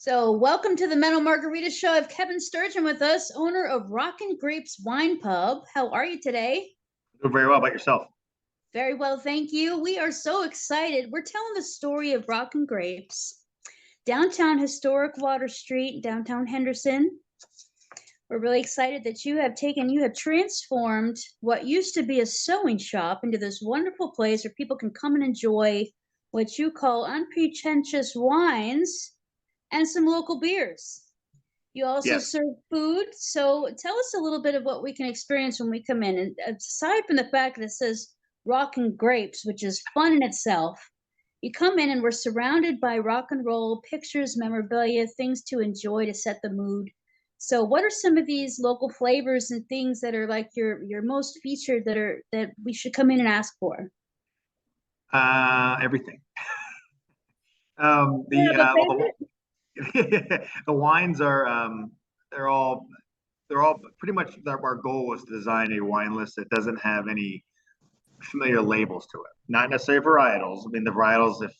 So, welcome to the Mental Margarita Show. I have Kevin Sturgeon with us, owner of Rockin' Grapes Wine Pub. How are you today? Doing very well. About yourself? Very well, thank you. We are so excited. We're telling the story of Rockin' Grapes, downtown historic Water Street, downtown Henderson. We're really excited that you have transformed what used to be a sewing shop into this wonderful place where people can come and enjoy what you call unpretentious wines and some local beers. You also Yes. serve food. So tell us a little bit of what we can experience when we come in. And aside from the fact that it says Rockin' Grapes, which is fun in itself, you come in and we're surrounded by rock and roll pictures, memorabilia, things to enjoy to set the mood. So what are some of these local flavors and things that are like your most featured that we should come in and ask for? Everything. Do you have a Well, favorite? the wines are they're all pretty much our goal was to design a wine list that doesn't have any familiar labels to it. Not necessarily varietals. I mean, the varietals, if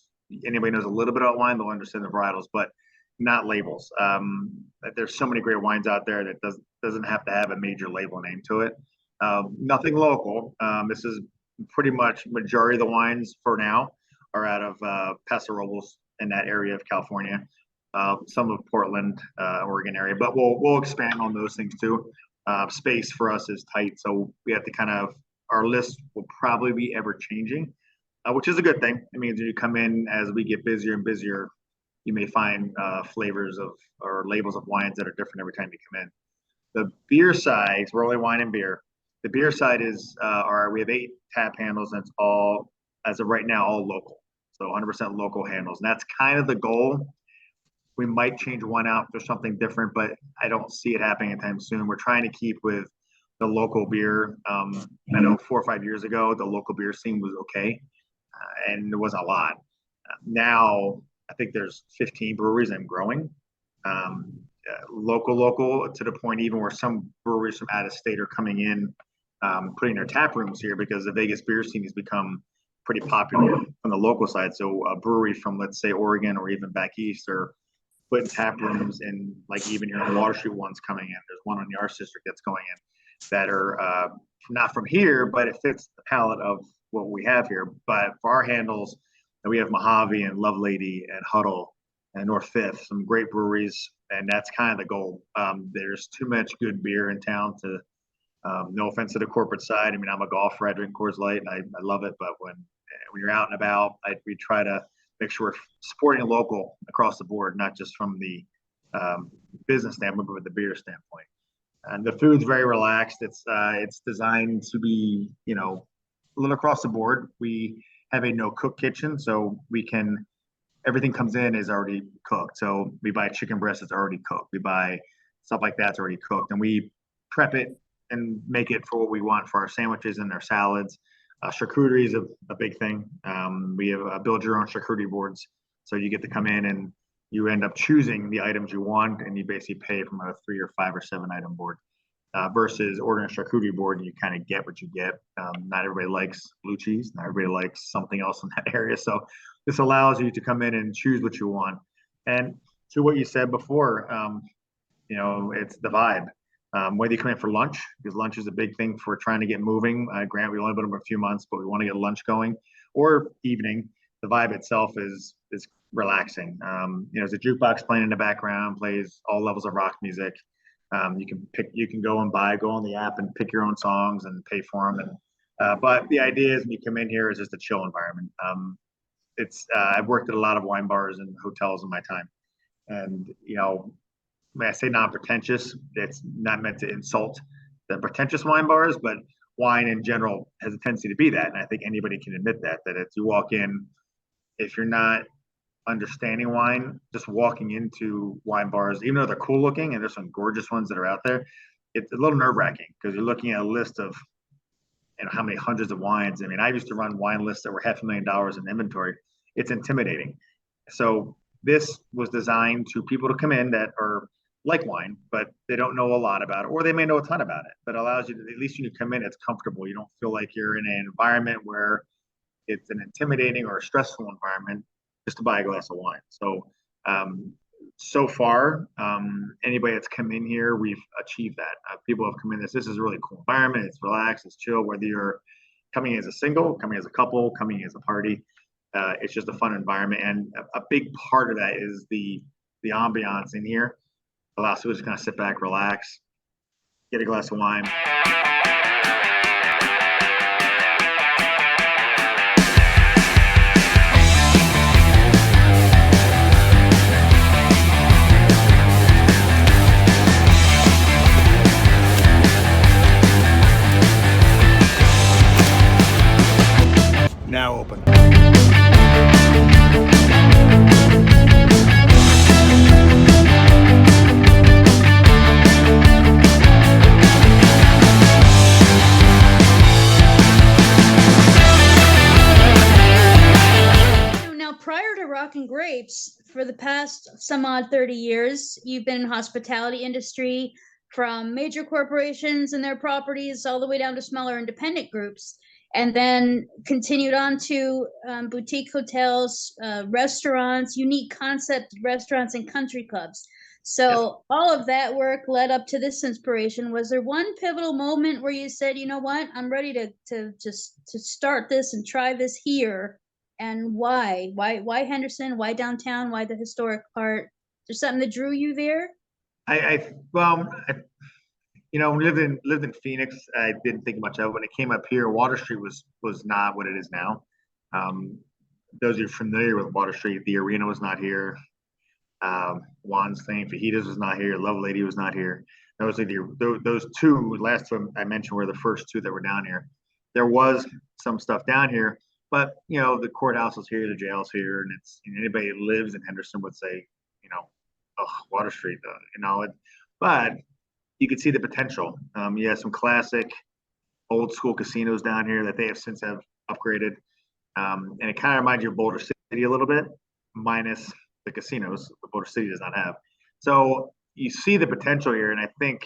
anybody knows a little bit about wine, they'll understand the varietals, but not labels. There's so many great wines out there that doesn't have to have a major label name to it. Nothing local. This is pretty much majority of the wines for now are out of Paso Robles in that area of California. Some of Portland, Oregon area, but we'll expand on those things too. Space for us is tight, so we have to kind of our list will probably be ever changing, which is a good thing. It means when you come in as we get busier and busier, you may find flavors of or labels of wines that are different every time you come in. The beer side, we're only wine and beer. The beer side is we have 8 tap handles, and it's all as of right now all local, so 100% local handles, and that's kind of the goal. We might change one out for something different, but I don't see it happening anytime soon. We're trying to keep with the local beer. I know 4 or 5 years ago, the local beer scene was okay, and there wasn't a lot. Now, I think there's 15 breweries and growing. Local to the point even where some breweries from out of state are coming in, putting their tap rooms here because the Vegas beer scene has become pretty popular on the local side. So a brewery from, let's say, Oregon or even back east are putting tap rooms in, like even your Water Street one's coming in. There's one on the Arts District that's going in that are not from here, but it fits the palette of what we have here. But for our handles, we have Mojave and Lovelady and Huddle and North Fifth, some great breweries, and that's kind of the goal. There's too much good beer in town to, no offense to the corporate side. I mean, I'm a golfer. I drink Coors Light, and I love it. But when you're out and about, we try to make sure we're supporting local across the board, not just from the business standpoint, but with the beer standpoint. And the food's very relaxed. It's designed to be, a little across the board. We have a no cook kitchen, so everything comes in is already cooked. So we buy chicken breast that's already cooked. We buy stuff like that's already cooked, and we prep it and make it for what we want for our sandwiches and our salads. Charcuterie is a big thing. We have build your own charcuterie boards, so you get to come in and you end up choosing the items you want, and you basically pay from a 3 or 5 or 7 item board versus ordering a charcuterie board and you kind of get what you get. Not everybody likes blue cheese. Not everybody likes something else in that area. So this allows you to come in and choose what you want. And to what you said before, it's the vibe. Whether you come in for lunch, because lunch is a big thing for trying to get moving. Grant, we've only been over a few months, but we want to get lunch going, or evening. The vibe itself is relaxing. There's a jukebox playing in the background, plays all levels of rock music. You can go on the app and pick your own songs and pay for them. But the idea is when you come in here is just a chill environment. I've worked at a lot of wine bars and hotels in my time, and when I say non-pretentious, it's not meant to insult the pretentious wine bars, but wine in general has a tendency to be that. And I think anybody can admit that if you walk in, if you're not understanding wine, just walking into wine bars, even though they're cool looking and there's some gorgeous ones that are out there, it's a little nerve wracking because you're looking at a list of how many hundreds of wines. I mean, I used to run wine lists that were $500,000 in inventory. It's intimidating. So this was designed to people to come in that are like wine, but they don't know a lot about it, or they may know a ton about it, but allows you to, at least when you come in, it's comfortable. You don't feel like you're in an environment where it's an intimidating or a stressful environment just to buy a glass of wine. So so far, anybody that's come in here, we've achieved that. People have come in. This is a really cool environment. It's relaxed. It's chill. Whether you're coming as a single, coming as a couple, coming as a party, it's just a fun environment. And a big part of that is the ambiance in here. Allows people to just kind of sit back, relax, get a glass of wine. Now open. Now, prior to Rockin' Grapes, for the past some odd 30 years, you've been in hospitality industry from major corporations and their properties all the way down to smaller independent groups, and then continued on to boutique hotels, restaurants, unique concept restaurants, and country clubs. So all of that work led up to this inspiration. Was there one pivotal moment where you said, you know what, I'm ready to start this and try this here? And why? Why Henderson? Why downtown? Why the historic part? Is there something that drew you there? Well, lived in Phoenix. I didn't think much of it. When it came up here, Water Street was not what it is now. Those of you familiar with Water Street, the arena was not here. Juan's thing, Fajitas was not here. Love Lady was not here. Those two last two I mentioned were the first two that were down here. There was some stuff down here, but the courthouse is here, the jail's here, and anybody that lives in Henderson would say, oh, Water Street, but you could see the potential. You have some classic old school casinos down here that they have since have upgraded. And it kind of reminds you of Boulder City a little bit, minus the casinos that Boulder City does not have. So you see the potential here. And I think,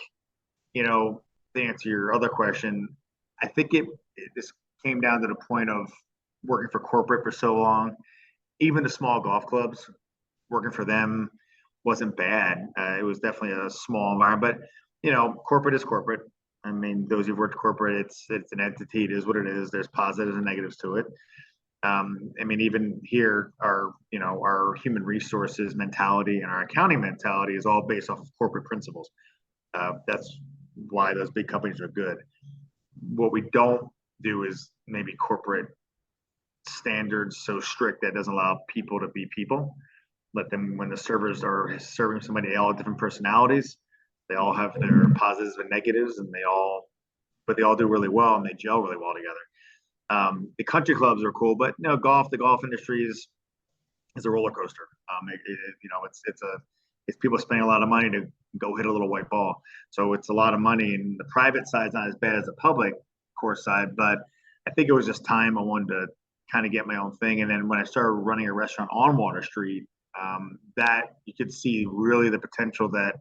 to answer your other question, I think it just came down to the point of working for corporate for so long. Even the small golf clubs, working for them wasn't bad. It was definitely a small environment, but corporate is corporate. I mean, those who've worked corporate, it's an entity. It is what it is. There's positives and negatives to it. I mean, even here, our human resources mentality and our accounting mentality is all based off of corporate principles. That's why those big companies are good. What we don't do is maybe corporate standards so strict that doesn't allow people to be people. Let them, when the servers are serving somebody, they all have different personalities. They all have their positives and negatives, and they all do really well, and they gel really well together. The country clubs are cool, but the golf industry is a roller coaster. It's people spending a lot of money to go hit a little white ball. So it's a lot of money, and the private side's not as bad as the public course side, but I think it was just time I wanted to kind of get my own thing. And then when I started running a restaurant on Water Street, that you could see really the potential that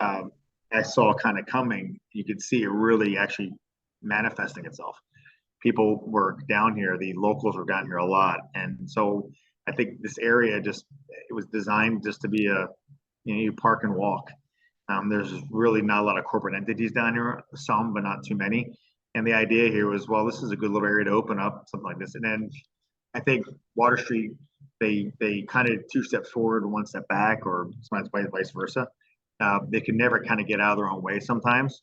I saw kind of coming. You could see it really actually manifesting itself. People were down here, the locals were down here a lot. And so I think this area it was designed just to be you park and walk. There's really not a lot of corporate entities down here, some, but not too many. And the idea here was, well, this is a good little area to open up something like this. And then I think Water Street, they kind of 2 steps forward, 1 step back, or sometimes vice versa. They could never kind of get out of their own way sometimes.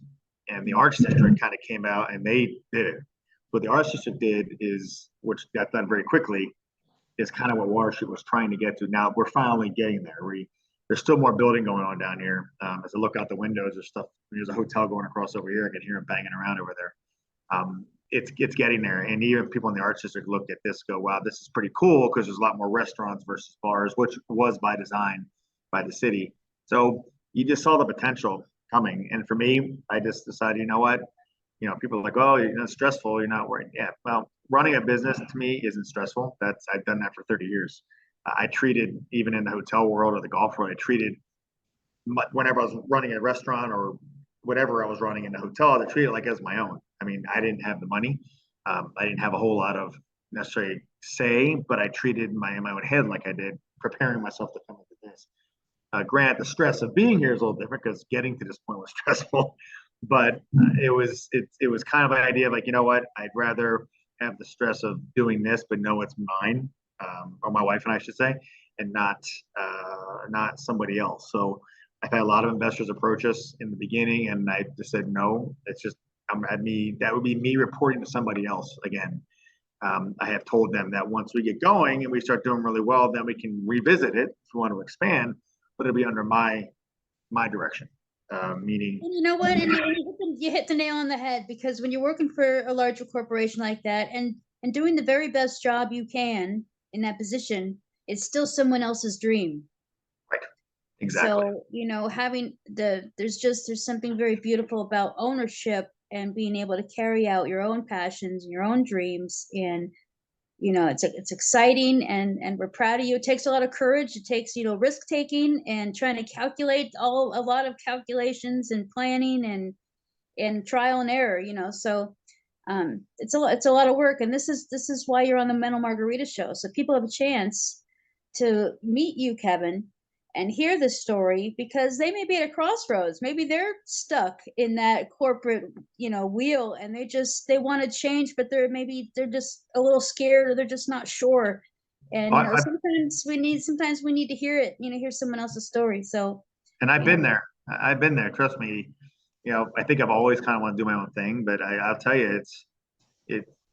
And the Arts District kind of came out and they did it. What the Arts District did is, which got done very quickly, is kind of what Water Street was trying to get to. Now we're finally getting there. There's still more building going on down here. As I look out the windows, there's stuff. There's a hotel going across over here. I can hear them banging around over there. It's getting there. And even people in the Arts District looked at this, go, wow, this is pretty cool, because there's a lot more restaurants versus bars, which was by design by the city. So you just saw the potential coming. And for me, I just decided, you know what? People are like, oh, you're not stressful. You're not worried. Yeah. Well, running a business to me isn't stressful. I've done that for 30 years. I treated, even in the hotel world or the golf world, whenever I was running a restaurant or whatever I was running in the hotel, I treated it like it was my own. I mean, I didn't have the money. I didn't have a whole lot of necessarily say, but I treated in my own head like I did, preparing myself to come into this. Granted, the stress of being here is a little different because getting to this point was stressful, but it was kind of an idea of like, you know what, I'd rather have the stress of doing this, but know it's mine, or my wife and I should say, and not somebody else. So I've had a lot of investors approach us in the beginning, and I just said no. It's just that would be me reporting to somebody else again. I have told them that once we get going and we start doing really well, then we can revisit it if we want to expand, but it'll be under my direction. Meaning, And you know what? And you hit the nail on the head, because when you're working for a larger corporation like that, and doing the very best job you can in that position, it's still someone else's dream. right, exactly. So, having there's something very beautiful about ownership and being able to carry out your own passions and your own dreams. And it's exciting, and we're proud of you. It takes a lot of courage. It takes risk taking and trying to calculate a lot of calculations and planning and trial and error. So it's a lot of work, and this is why you're on the Mental Margarita show, so people have a chance to meet you, Kevin, and hear this story, because they may be at a crossroads. Maybe they're stuck in that corporate, wheel, and they want to change, but they're just a little scared, or they're just not sure. And sometimes we need to hear it, hear someone else's story. So, and I've been there. I've been there. Trust me. I think I've always kind of want to do my own thing, but I'll tell you,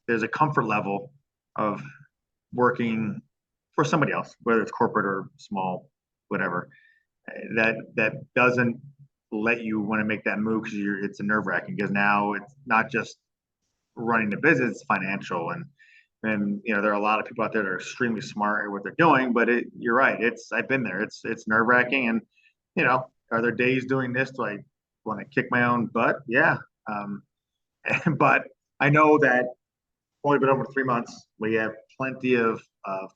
there's a comfort level of working for somebody else, whether it's corporate or small, whatever, that doesn't let you want to make that move, because it's a nerve wracking, because now it's not just running the business, it's financial, and there are a lot of people out there that are extremely smart at what they're doing, but you're right, I've been there. It's nerve wracking, and are there days doing this? Do I want to kick my own butt? Yeah. But I know that only been over 3 months. We have plenty of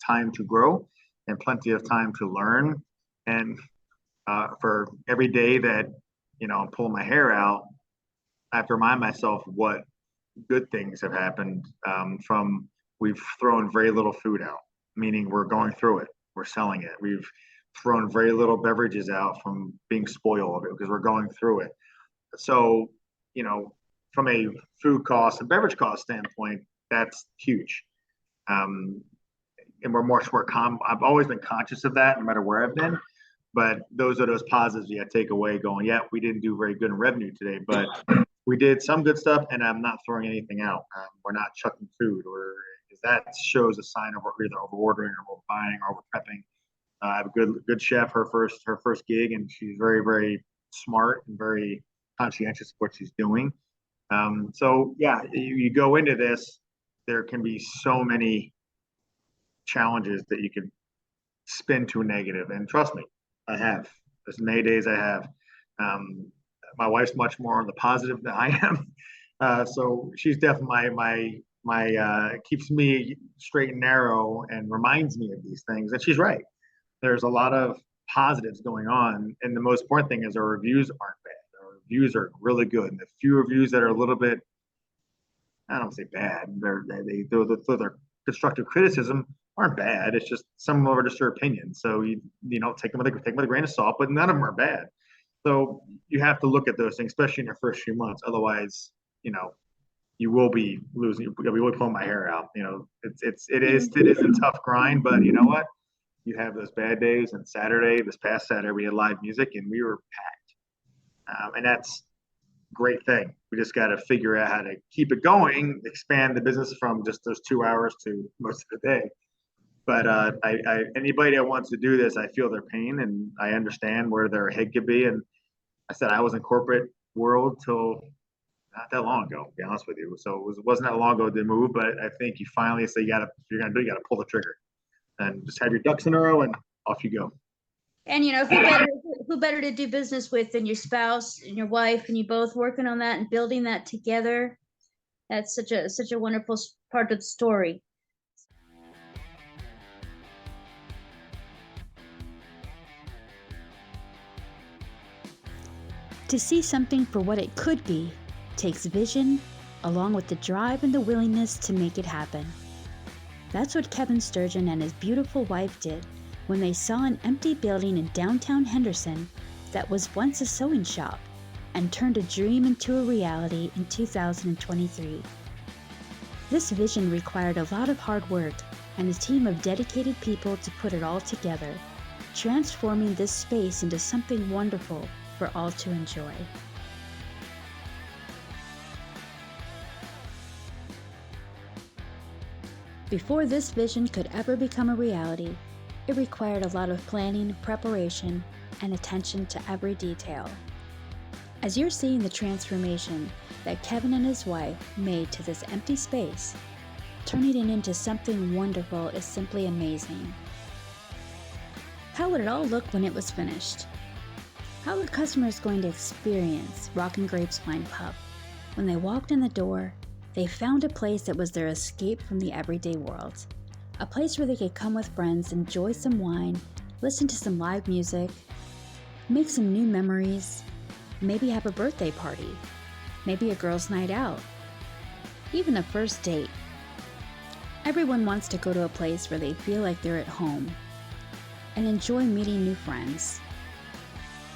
time to grow and plenty of time to learn. And for every day that, I'm pulling my hair out, I have to remind myself what good things have happened from we've thrown very little food out, meaning we're going through it. We're selling it. We've thrown very little beverages out from being spoiled because we're going through it. So, from a food cost and beverage cost standpoint, that's huge. And we're much more I've always been conscious of that no matter where I've been. But those are those positives you take away going, yeah, we didn't do very good in revenue today, but we did some good stuff, and I'm not throwing anything out. We're not chucking food, because that shows a sign of we're either over ordering or we're buying or we're prepping. I have a good chef, her first gig, and she's very, very smart and very conscientious of what she's doing. So yeah, you go into this, there can be so many challenges that you can spin to a negative. And trust me, I have. There's many days I have. My wife's much more on the positive than I am. So she's definitely my keeps me straight and narrow and reminds me of these things. And she's right. There's a lot of positives going on. And the most important thing is our reviews aren't bad. Our reviews are really good. And the few reviews that are a little bit, I don't say bad, they're constructive criticism, aren't bad. It's just some of them are just your opinions. So you take them with a grain of salt, but none of them are bad. So you have to look at those things, especially in your first few months. Otherwise, you will be losing. You'll be pulling my hair out. It is a tough grind, but you know what? You have those bad days. And this past Saturday, we had live music and we were packed, and that's a great thing. We just got to figure out how to keep it going, expand the business from just those 2 hours to most of the day. But anybody that wants to do this, I feel their pain and I understand where their head could be. And I said I was in corporate world till not that long ago, to be honest with you. So it wasn't that long ago to move, but I think you finally say if you're gonna do, you gotta pull the trigger and just have your ducks in a row and off you go. And who better to do business with than your spouse and your wife, and you both working on that and building that together. That's such a wonderful part of the story. To see something for what it could be takes vision, along with the drive and the willingness to make it happen. That's what Kevin Sturgeon and his beautiful wife did when they saw an empty building in downtown Henderson that was once a sewing shop and turned a dream into a reality in 2023. This vision required a lot of hard work and a team of dedicated people to put it all together, transforming this space into something wonderful for all to enjoy. Before this vision could ever become a reality, it required a lot of planning, preparation, and attention to every detail. As you're seeing the transformation that Kevin and his wife made to this empty space, turning it into something wonderful is simply amazing. How would it all look when it was finished? How were customers going to experience Rockin' Grapes Wine Pub? When they walked in the door, they found a place that was their escape from the everyday world. A place where they could come with friends, enjoy some wine, listen to some live music, make some new memories, maybe have a birthday party, maybe a girls' night out, even a first date. Everyone wants to go to a place where they feel like they're at home and enjoy meeting new friends.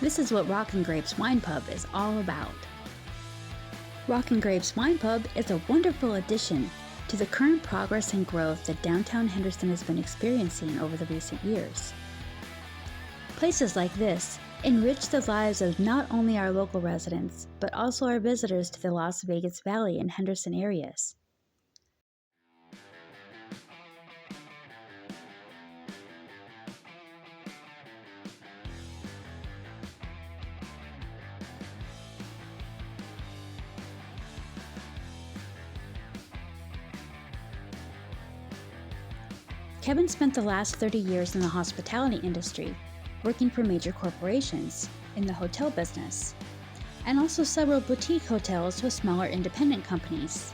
This is what Rockin' Grapes Wine Pub is all about. Rockin' Grapes Wine Pub is a wonderful addition to the current progress and growth that downtown Henderson has been experiencing over the recent years. Places like this enrich the lives of not only our local residents, but also our visitors to the Las Vegas Valley and Henderson areas. Kevin spent the last 30 years in the hospitality industry, working for major corporations in the hotel business, and also several boutique hotels with smaller independent companies.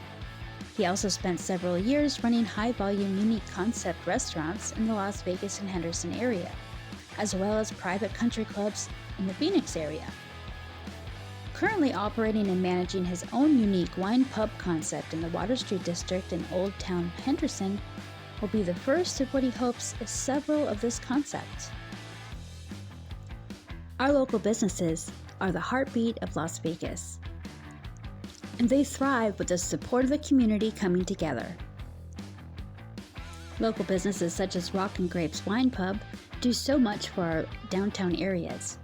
He also spent several years running high-volume, unique concept restaurants in the Las Vegas and Henderson area, as well as private country clubs in the Phoenix area. Currently operating and managing his own unique wine pub concept in the Water Street district in Old Town Henderson, will be the first of what he hopes is several of this concept. Our local businesses are the heartbeat of Las Vegas, and they thrive with the support of the community coming together. Local businesses such as Rockin' Grapes Wine Pub do so much for our downtown areas,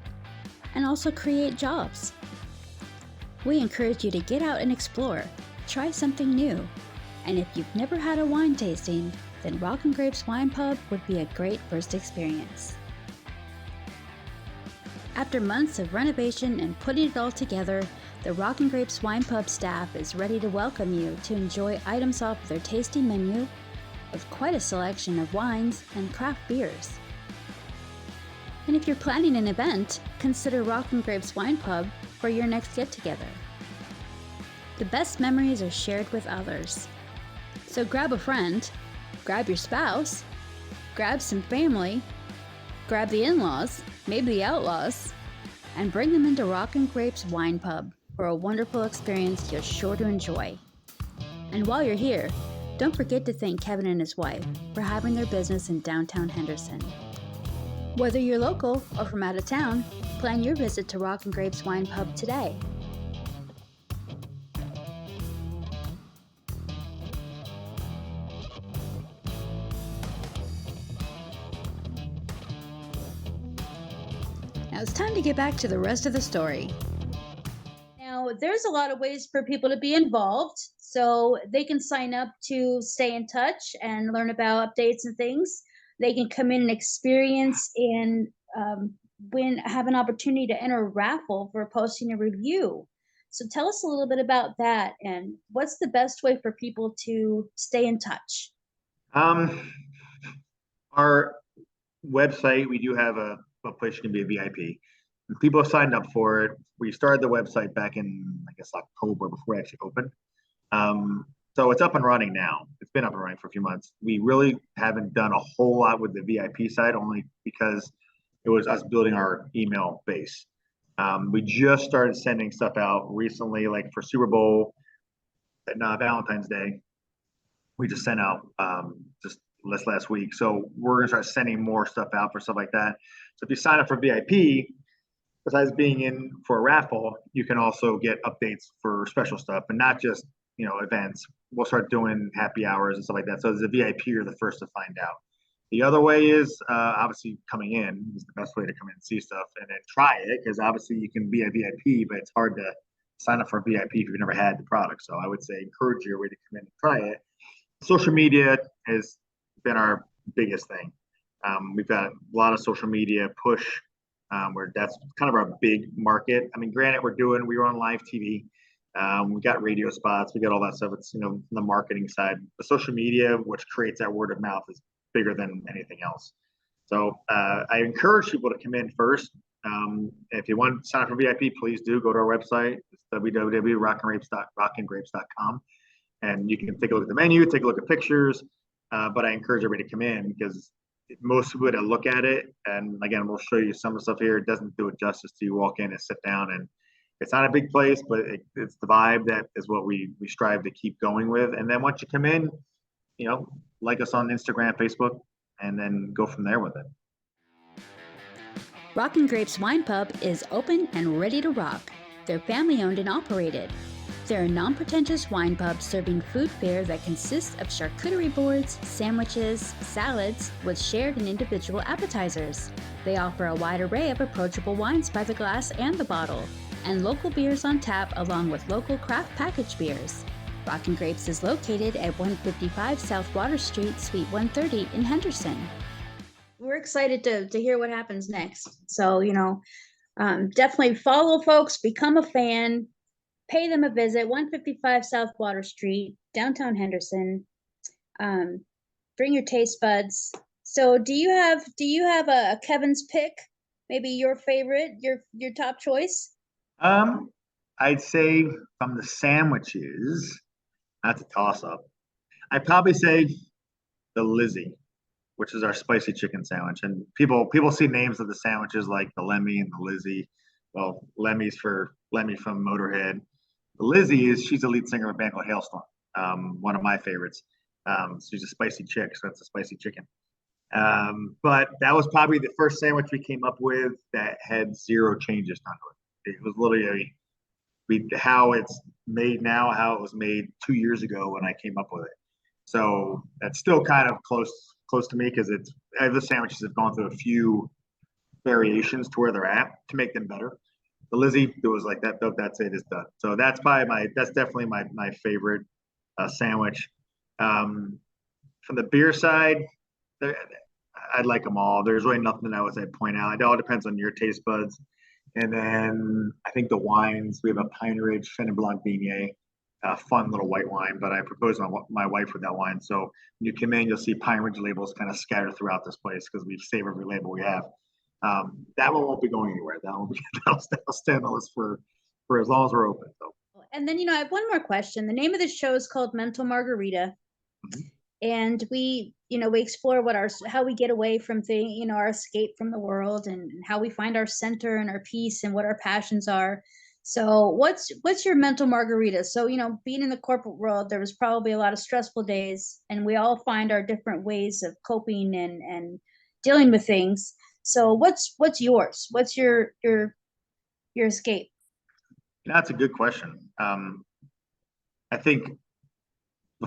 and also create jobs. We encourage you to get out and explore, try something new, and if you've never had a wine tasting, then Rockin' Grapes Wine Pub would be a great first experience. After months of renovation and putting it all together, the Rockin' Grapes Wine Pub staff is ready to welcome you to enjoy items off their tasty menu with quite a selection of wines and craft beers. And if you're planning an event, consider Rockin' Grapes Wine Pub for your next get-together. The best memories are shared with others. So grab a friend, grab your spouse, grab some family, grab the in-laws, maybe the outlaws, and bring them into Rockin' Grapes Wine Pub for a wonderful experience you're sure to enjoy. And while you're here, don't forget to thank Kevin and his wife for having their business in downtown Henderson. Whether you're local or from out of town, plan your visit to Rockin' Grapes Wine Pub today. Now it's time to get back to the rest of the story. Now, there's a lot of ways for people to be involved, so they can sign up to stay in touch and learn about updates and things. They can come in and experience and have an opportunity to enter a raffle for posting a review. So tell us a little bit about that and what's the best way for people to stay in touch? Our website, we do have a place you can be a VIP. And people signed up for it. We started the website back in, I guess, October before it actually opened. So it's up and running now. It's been up and running for a few months. We really haven't done a whole lot with the VIP side, only because it was us building our email base. We just started sending stuff out recently, like for Super Bowl and Valentine's Day. We just sent out just last week. So we're gonna start sending more stuff out for stuff like that. So if you sign up for VIP, besides being in for a raffle, you can also get updates for special stuff and not just, events. We'll start doing happy hours and stuff like that. So as a VIP, you're the first to find out. The other way is obviously coming in is the best way to come in and see stuff and then try it, because obviously you can be a VIP, but it's hard to sign up for a VIP if you've never had the product. So I would say encourage your way to come in and try it. Social media has been our biggest thing. We've got a lot of social media push where that's kind of our big market. I mean, granted, we were on live TV. We got radio spots, we got all that stuff. It's, the marketing side. The social media, which creates that word of mouth, is bigger than anything else. So I encourage people to come in first. If you want to sign up for VIP, please do go to our website. It's www.rockandgrapes.com. And you can take a look at the menu, take a look at pictures. But I encourage everybody to come in, because most people that look at it, and again, we'll show you some of the stuff here. It doesn't do it justice to you walk in and sit down, and it's not a big place, but it's the vibe that is what we strive to keep going with. And then once you come in, like us on Instagram, Facebook, and then go from there with it. Rockin' Grapes Wine Pub is open and ready to rock. They're family owned and operated. They're a non-pretentious wine pub serving food fare that consists of charcuterie boards, sandwiches, salads, with shared and individual appetizers. They offer a wide array of approachable wines by the glass and the bottle, and local beers on tap along with local craft package beers. Rockin' Grapes is located at 155 South Water Street, Suite 130 in Henderson. We're excited to hear what happens next. So, definitely follow folks, become a fan, pay them a visit. 155 South Water Street, downtown Henderson. Bring your taste buds. So do you have a Kevin's pick? Maybe your favorite, your top choice? I'd say from the sandwiches, that's a toss up. I'd probably say the Lizzie, which is our spicy chicken sandwich. And people see names of the sandwiches like the Lemmy and the Lizzie. Well, Lemmy's for Lemmy from Motorhead. The Lizzie she's the lead singer of a band called Hailstorm, one of my favorites. She's a spicy chick, so that's a spicy chicken. But that was probably the first sandwich we came up with that had zero changes done to it. It was literally how it's made now, how it was made 2 years ago when I came up with it. So that's still kind of close to me, because the sandwiches have gone through a few variations to where they're at to make them better. The Lizzie, it was like that. That's it. It's done. So that's definitely my favorite sandwich. From the beer side, I'd like them all. There's really nothing I would say point out. It all depends on your taste buds. And then I think the wines, we have a Pine Ridge Chenin Blanc Viognier, fun little white wine, but I proposed my wife with that wine. So when you come in, you'll see Pine Ridge labels kind of scattered throughout this place, because we save every label we have. That one won't be going anywhere. That'll stay on the list for as long as we're open. So. And then, I have one more question. The name of the show is called Mental Margarita. Mm-hmm. And we explore how we get away from our escape from the world, and how we find our center and our peace and what our passions are. So what's your mental margarita? So, being in the corporate world, there was probably a lot of stressful days, and we all find our different ways of coping and dealing with things. So what's yours? What's your escape? That's a good question. I think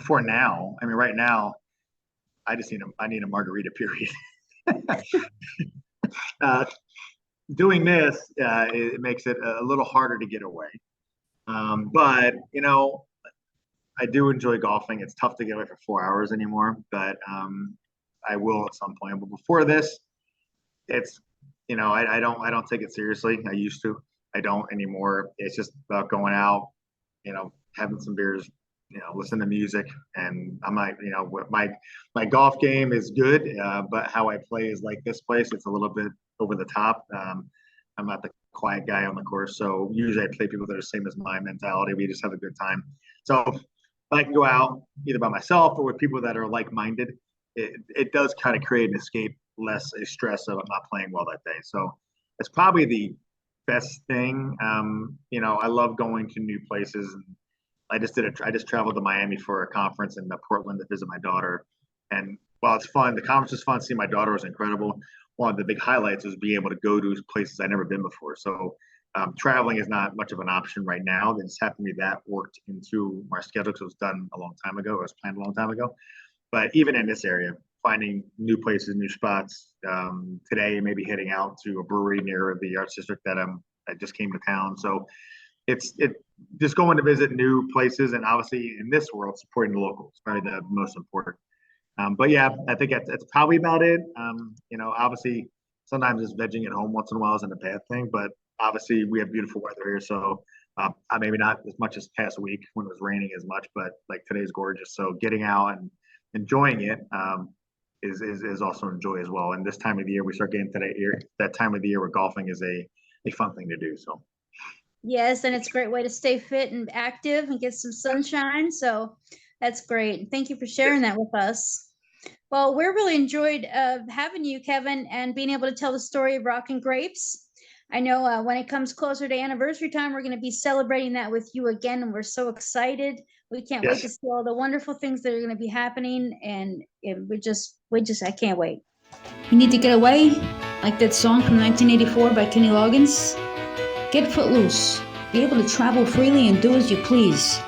right now, I need a margarita, period. Doing this, it makes it a little harder to get away. But I do enjoy golfing. It's tough to get away for 4 hours anymore, but I will at some point. But before this, it's I don't take it seriously. I used to. I don't anymore. It's just about going out, having some beers, listen to music, and I'm like, my golf game is good, but how I play is like this place. It's a little bit over the top. I'm not the quiet guy on the course, so usually I play people that are the same as my mentality. We just have a good time. So if I can go out either by myself or with people that are like-minded, it does kind of create an escape, less a stress of I'm not playing well that day. So it's probably the best thing. I love going to new places. And I just traveled to Miami for a conference, and Portland to visit my daughter. And while it's fun, the conference was fun. Seeing my daughter was incredible. One of the big highlights was being able to go to places I'd never been before. So traveling is not much of an option right now. It just happened to be that worked into my schedule because it was done a long time ago. It was planned a long time ago. But even in this area, finding new places, new spots. Today, maybe heading out to a brewery near the Arts District that I just came to town. So it just going to visit new places, and obviously in this world, supporting the locals, probably the most important. But yeah, I think that's probably about it. Obviously sometimes just vegging at home once in a while isn't a bad thing, but obviously we have beautiful weather here, so maybe not as much as past week when it was raining as much, but like today's gorgeous. So getting out and enjoying it is also enjoy as well. And this time of the year, we start getting to that time of the year where golfing is a fun thing to do. So yes, and it's a great way to stay fit and active and get some sunshine. So that's great. Thank you for sharing that with us. Well, we're really enjoyed having you, Kevin, and being able to tell the story of Rockin' Grapes. I know when it comes closer to anniversary time, we're going to be celebrating that with you again, and we're so excited. We can't wait to see all the wonderful things that are going to be happening, and I can't wait. You need to get away, like that song from 1984 by Kenny Loggins? Get footloose, be able to travel freely and do as you please.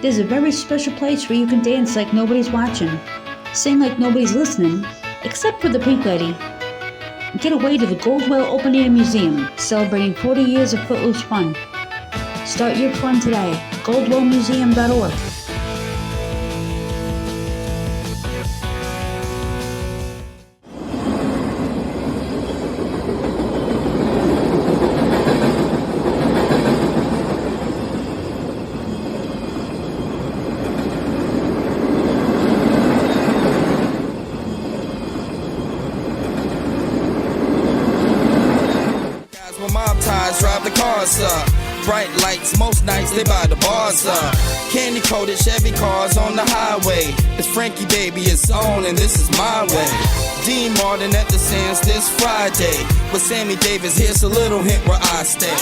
There's a very special place where you can dance like nobody's watching, sing like nobody's listening, except for the Pink Lady. Get away to the Goldwell Open Air Museum, celebrating 40 years of Footloose fun. Start your fun today, goldwellmuseum.org. Drive the cars up. Bright lights, most nights they buy the bars up. Candy coated Chevy cars on the highway. It's Frankie baby, it's on and this is my way. Dean Martin at the Sands this Friday. With Sammy Davis, here's a little hint where I stay.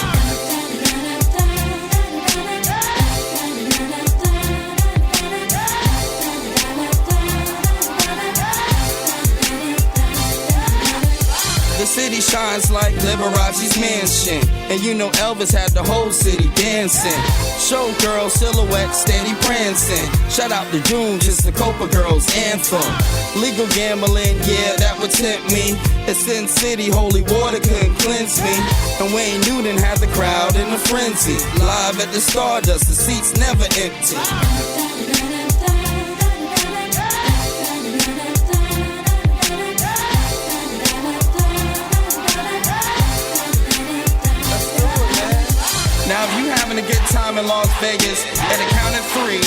The city shines like Liberace's mansion. And you know Elvis had the whole city dancing. Showgirl silhouette steady prancing. Shout out to June, just the Copa Girls anthem. Legal gambling, yeah, that would tempt me. It's Sin City, holy water couldn't cleanse me. And Wayne Newton had the crowd in a frenzy. Live at the Stardust, the seats never empty. Now if you having a good time in Las Vegas, at the count of 3,